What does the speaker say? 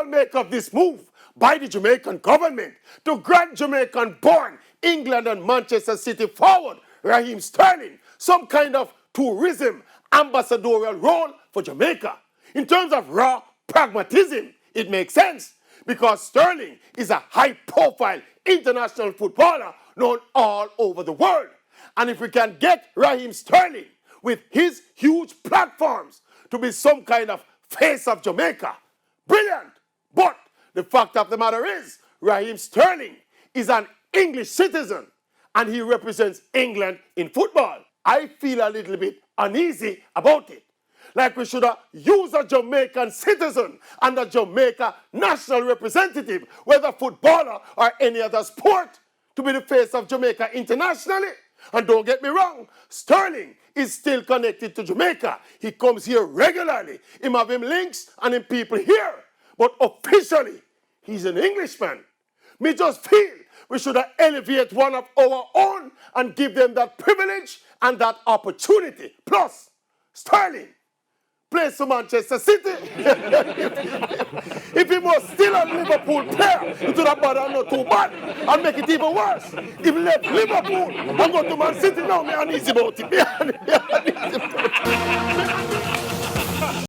make of this move by the Jamaican government to grant Jamaican-born England and Manchester City forward Raheem Sterling some kind of tourism ambassadorial role for Jamaica? In terms of raw pragmatism, it makes sense because Sterling is a high-profile international footballer known all over the world. And if we can get Raheem Sterling with his huge platforms to be some kind of face of Jamaica, brilliant. But the fact of the matter is, Raheem Sterling is an English citizen and he represents England in football. I feel a little bit uneasy about it. Like we should use a Jamaican citizen and a Jamaica national representative, whether footballer or any other sport, to be the face of Jamaica internationally. And don't get me wrong, Sterling is still connected to Jamaica. He comes here regularly. He have him links and him people here. But officially, he's an Englishman. Me just feel we should elevate one of our own and give them that privilege and that opportunity. Plus, Sterling plays for Manchester City. If he was still a Liverpool player, it would have bother not too bad and make it even worse. If he left Liverpool and go to Man City, now me uneasy about it. Me uneasy about it.